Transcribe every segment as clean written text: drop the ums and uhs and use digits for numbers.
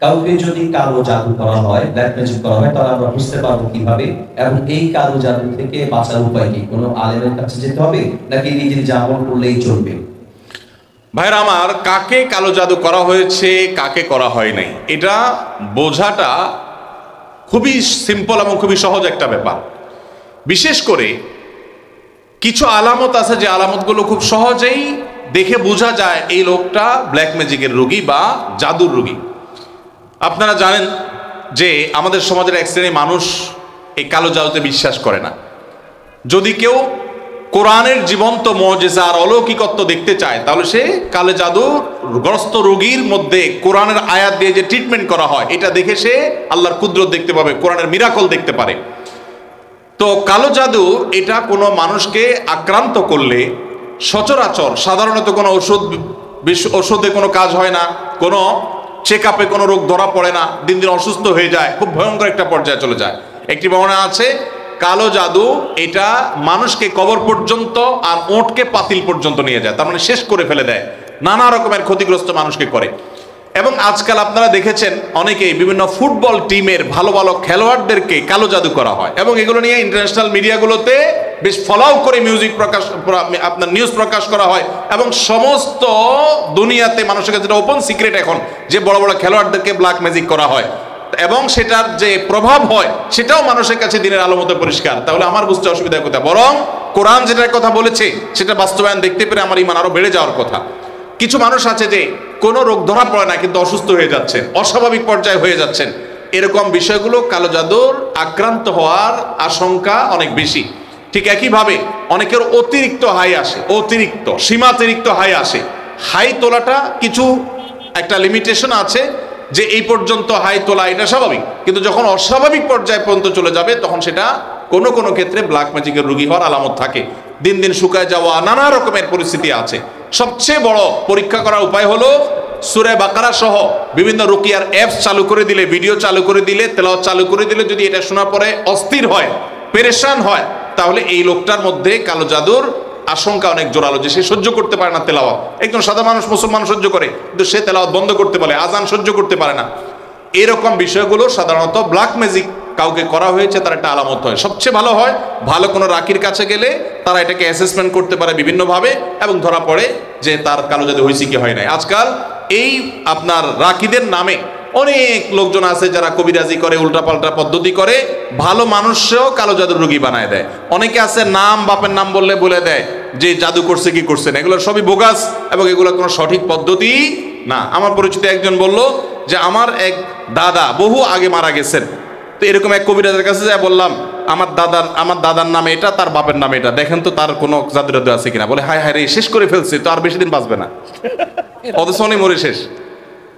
কাউকে যদি কালো জাদু করা হয়, ব্ল্যাক ম্যাজিক করা হয়, তাহলে আমরা বুঝতে পারবো কিভাবে? এবং এই কালো জাদু থেকে বাঁচার উপায় কি? কোনো আলেমের কাছে যেতে হবে নাকি নিজের জামল করলেই চলবে? ভাইরা আমার, কাকে কালো জাদু করা হয়েছে, কাকে করা হয় নাই, এটা বোঝাটা খুবই সিম্পল এবং খুবই সহজ একটা ব্যাপার। বিশেষ করে কিছু আলামত আছে যে আলামতগুলো খুব সহজেই দেখে বোঝা যায় এই লোকটা ব্ল্যাক ম্যাজিকের রোগী বা জাদুর রোগী। আপনারা জানেন যে আমাদের সমাজের এক শ্রেণীর মানুষ এই কালো জাদুতে বিশ্বাস করে না। যদি কেউ কোরআনের জীবন্ত মুজিজা আর অলৌকিকত্ব দেখতে চায়, তাহলে সে কালো জাদুগ্রস্ত রোগীর মধ্যে কোরআনের আয়াত দিয়ে যে ট্রিটমেন্ট করা হয়, এটা দেখে সে আল্লাহর কুদরত দেখতে পাবে, কোরআনের মিরাকল দেখতে পারে। তো কালো জাদু এটা কোনো মানুষকে আক্রান্ত করলে সচরাচর সাধারণত কোনো ওষুধে কোনো কাজ হয় না, কোনো চেক আপে কোনো রোগ ধরা পড়ে না, দিন দিন অসুস্থ হয়ে যায়, খুব ভয়ঙ্কর একটা পর্যায়ে চলে যায়। একটি বর্ণনা আছে কালো জাদু এটা মানুষকে কবর পর্যন্ত আর ওঁটকে পাতিল পর্যন্ত নিয়ে যায়, তার মানে শেষ করে ফেলে দেয়, নানা রকমের ক্ষতিগ্রস্ত মানুষকে করে। এবং আজকাল আপনারা দেখেছেন অনেকেই বিভিন্ন ফুটবল টিমের ভালো ভালো খেলোয়াড়দেরকে কালো জাদু করা হয়, এবং এগুলো নিয়ে ইন্টারন্যাশনাল মিডিয়াগুলোতে বেশ ফলাও করে আপনার নিউজ প্রকাশ করা হয়, এবং সমস্ত দুনিয়াতে মানুষের কাছে ওপেন সিক্রেট এখন যে বড় বড় খেলোয়াড়দেরকে ব্ল্যাক ম্যাজিক করা হয়, এবং সেটার যে প্রভাব হয় সেটাও মানুষের কাছে দিনের আলো মতো পরিষ্কার। তাহলে আমার বুঝতে অসুবিধার কথা, বরং কোরআন যেটার কথা বলেছে সেটা বাস্তবায়ন দেখতে পেরে আমার ঈমান আরো বেড়ে যাওয়ার কথা। কিছু মানুষ আছে যে কোনো রোগ ধরা পড়ে না কিন্তু অসুস্থ হয়ে যাচ্ছেন, অস্বাভাবিক পর্যায়ে হয়ে যাচ্ছেন, এরকম বিষয়গুলো কালো জাদুর আক্রান্ত হওয়ার আশঙ্কা অনেক বেশি। ঠিক একইভাবে অনেকের অতিরিক্ত হাই আসে, অতিরিক্ত সীমাতিরিক্ত হাই আসে। হাই তোলাটা কিছু একটা লিমিটেশন আছে যে এই পর্যন্ত হাই তোলা এটা স্বাভাবিক, কিন্তু যখন অস্বাভাবিক পর্যায়ে পর্যন্ত চলে যাবে তখন সেটা কোনো কোনো ক্ষেত্রে ব্ল্যাক ম্যাজিকের রোগী হওয়ার আলামত থাকে। দিন দিন শুকায় যাওয়া, নানা রকমের পরিস্থিতি আছে। সবচেয়ে বড় পরীক্ষা করার উপায় হলো সূরা বাকারা সহ বিভিন্ন রুকিয়ার অ্যাপস চালু করে দিলে, ভিডিও চালু করে দিলে, তেলাওয়াত চালু করে দিলে যদি এটা শোনার পরে অস্থির হয়, পেরেশান হয়, তাহলে এই লোকটার মধ্যে কালো জাদুর আশঙ্কা অনেক জোরালো, যে সে সহ্য করতে পারে না তেলাওয়াত। একজন সাদা মানুষ, মুসলমান সহ্য করে, কিন্তু সে তেলাওয়াত বন্ধ করতে পারে, আজান সহ্য করতে পারে না। এরকম বিষয়গুলো সাধারণত ব্ল্যাক ম্যাজিক কাউকে করা হয়েছে তার একটা আলামত হয়। সবচেয়ে ভালো হয় ভালো কোনো রাকির কাছে গেলে তারা এটাকে অ্যাসেসমেন্ট করতে পারে বিভিন্নভাবে, এবং ধরা পড়ে যে তার কালো জাদু হয়েছে কি হয় নাই। আজকাল এই আপনার রাকিদের নামে অনেক লোকজন আছে যারা কবিরাজি করে, উল্টাপাল্টা পদ্ধতি করে, ভালো মানুষও কালো জাদুর রোগী বানায় দেয়। অনেকে আছে নাম, বাপের নাম বললে বলে দেয় যে জাদু করছে কি করছে না, এগুলো সবই বোগাস এবং এগুলো কোনো সঠিক পদ্ধতি না। আমার পরিচিত একজন বলল যে আমার এক দাদা বহু আগে মারা গেছেন, তো এরকম এক কবিরাজের কাছে যায়, বললাম আমার দাদার নামে এটা, তার বাপের নামে এটা, দেখেন তো তার কোনো জাদু টাদু আছে কিনা। বলে হায় হায় রে, শেষ করে ফেলছে, তো আর বেশি দিন বাঁচবে না, অথচ উনি মরে শেষ।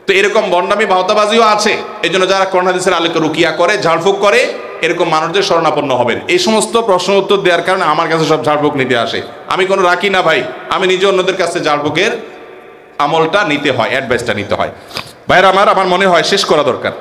তো এরকম বন্ডামি ভাওতাবাজিও আছে। এই জন্য যারা কোরআন হাদিসের আলোকে রুকিয়া করে, ঝাড়ফুঁক করে, এরকম মানুষদের শরণাপন্ন হবেন। এই সমস্ত প্রশ্ন উত্তর দেওয়ার কারণে আমার কাছে সব ঝাড়ফুঁক নিতে আসে। আমি কোনো রাখি না ভাই, আমি নিজে অন্যদের কাছে ঝাড়ফুঁকের আমলটা নিতে হয়, অ্যাডভাইসটা নিতে হয়। ভাইরা আমার মনে হয় শেষ করা দরকার।